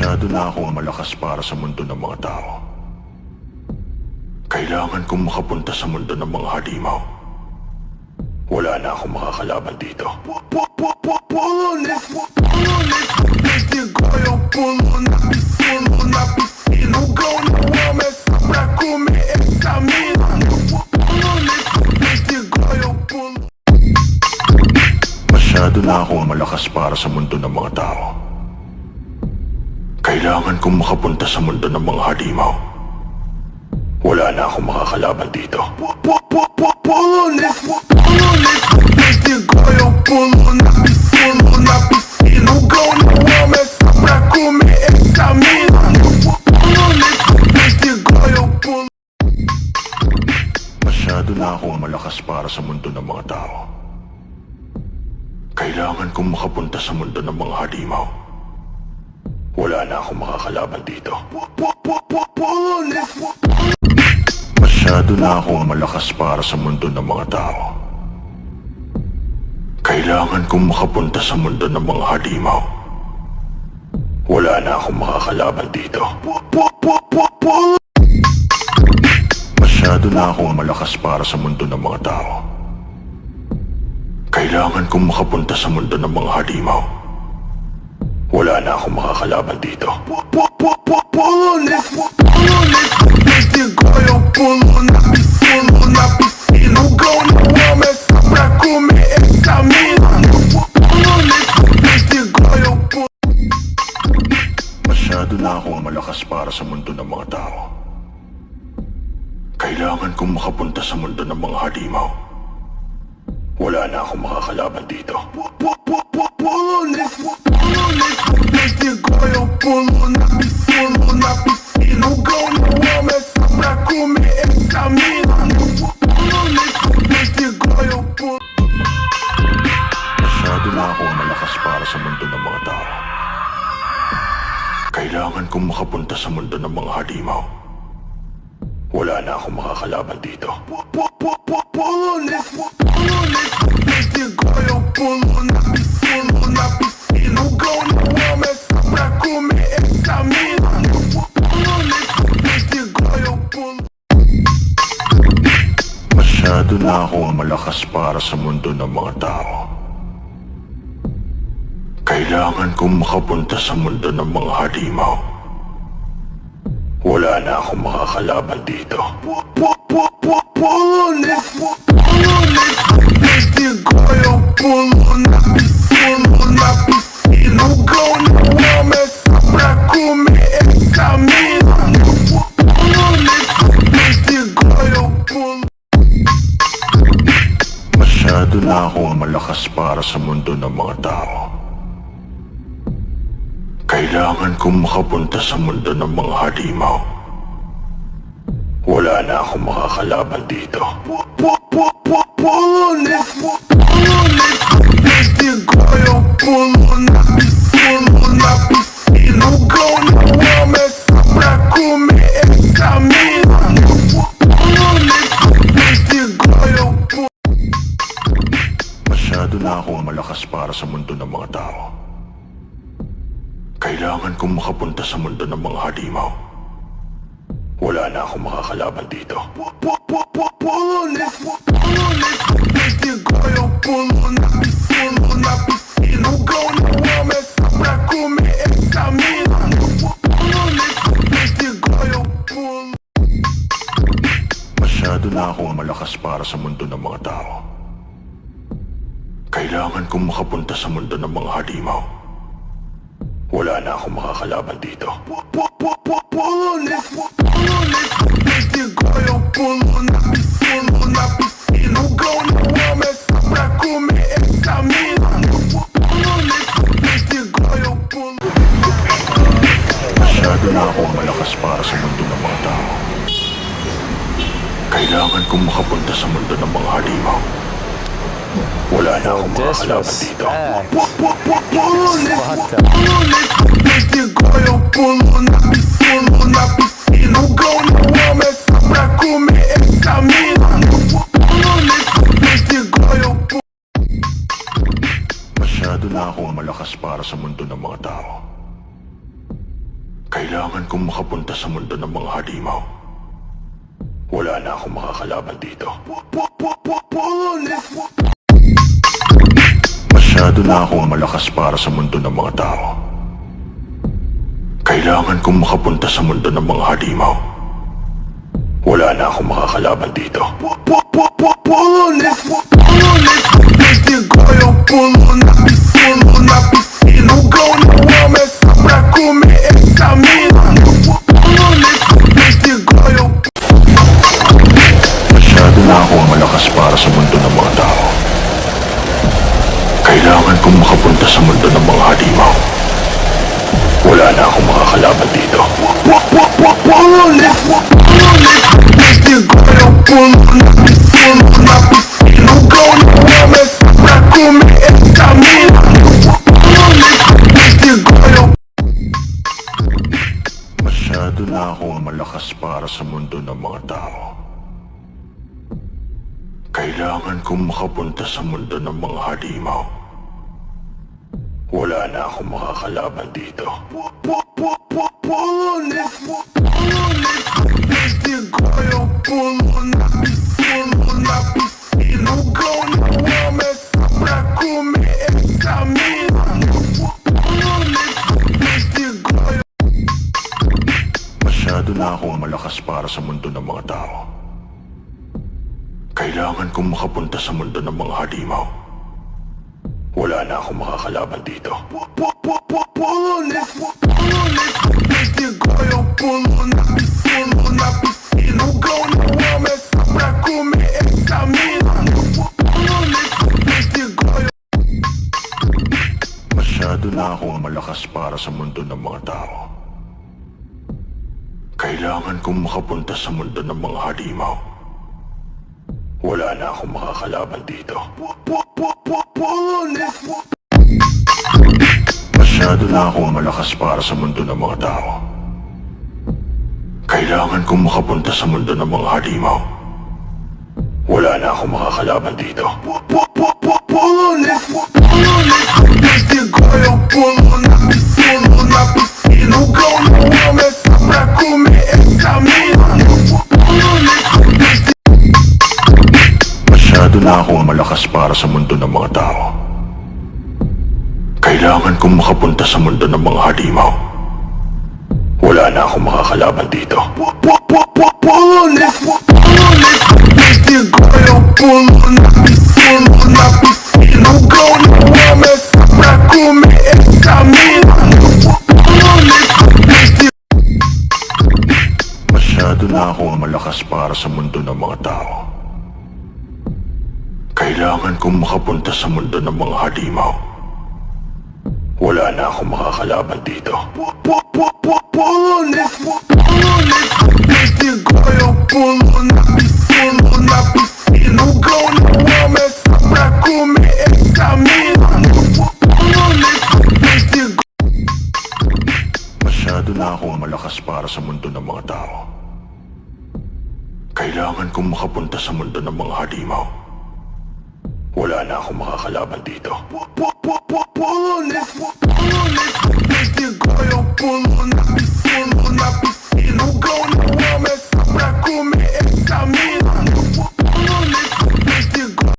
Masyado na akong malakas para sa mundo ng mga tao. Kailangan kong makapunta sa mundo ng mga halimaw. Wala na akong makakalaban dito. Masyado na akong malakas para sa mundo ng mga tao. Kailangan kong makapunta sa mundo ng mga halimaw. Wala na akong makakalaban dito. Masyado na akong malakas para sa mundo ng mga tao. Kailangan kong makapunta sa mundo ng mga halimaw. Wala na akong makakalaban dito. Masyado na akong malakas para sa mundo ng mga tao. Kailangan kong makapunta sa mundo ng mga halimaw. Wala na akong makakalaban dito. Masyado na akong malakas para sa mundo ng mga tao. Kailangan kong makapunta sa mundo ng mga halimaw. Wala na akong makakalaban dito. Masyado na akong malakas para sa mundo ng mga tao. Kailangan kong makapunta sa mundo ng mga halimaw. Wala na akong makakalaban dito. Masyado na akong malakas para sa mundo ng mga tao. Kailangan kong makapunta sa mundo ng mga halimaw. Wala na akong makakalaban dito. Masyado na akong malakas para sa mundo ng mga tao. Kailangan kong makapunta sa mundo ng mga halimaw. Wala na akong makakalaban dito. Masyado na akong malakas para sa mundo ng mga tao. Kailangan kong makapunta sa mundo ng mga halimaw. Wala na akong makakalaban dito. Masyado na akong malakas para sa mundo ng mga tao. Kailangan kong makapunta sa mundo ng mga halimaw. Wala na akong makakalaban dito. Masyado na akong malakas para sa mundo ng mga tao. Kailangan kong makapunta sa mundo ng mga halimaw. Wala na akong makakalaban dito. Masyado na akong malakas para sa mundo ng mga tao. Kailangan kong makapunta sa mundo ng mga halimaw. Wala na akong makakalaban dito. Masyado na akong malakas para sa mundo ng mga tao. Kailangan kong makapunta sa mundo ng mga halimaw. Wala na akong makakalaban dito. Masyado na akong malakas para sa mundo ng mga tao. Kailangan kong makapunta sa mundo ng mga halimaw. Wala na akong makakalaban dito. Masyado na akong malakas para sa mundo ng mga tao. Kailangan kong makapunta sa mundo ng mga halimaw. Wala na akong makakalaban dito. Masyado na akong malakas para sa mundo ng mga tao. Kailangan kong makapunta sa mundo ng mga halimaw. Wala na akong makakalaban dito. Masyado na akong malakas para sa mundo ng mga tao. Kailangan kong makapunta sa mundo ng mga halimaw. Wala na akong makakalaban dito. Masyado na akong malakas para sa mundo ng mga tao. Kailangan kong makapunta sa mundo ng mga halimaw. Wala na akong makakalaban dito. Masyado na akong malakas para sa mundo ng mga tao. Kailangan kong makapunta sa mundo ng mga halimaw. Wala na akong makakalaban dito. Masyado na akong malakas para sa mundo ng mga tao. Kailangan kong makapunta sa mundo ng mga halimaw. Wala na akong makakalaban dito. Masyado na akong malakas para sa mundo ng mga tao. Kailangan kong makapunta sa mundo ng mga halimaw. Wala na akong makakalaban dito. Masyado na akong malakas para sa mundo ng mga tao. Kailangan kong makapunta sa mundo ng mga halimaw. Wala na akong makakalaban dito. Masyado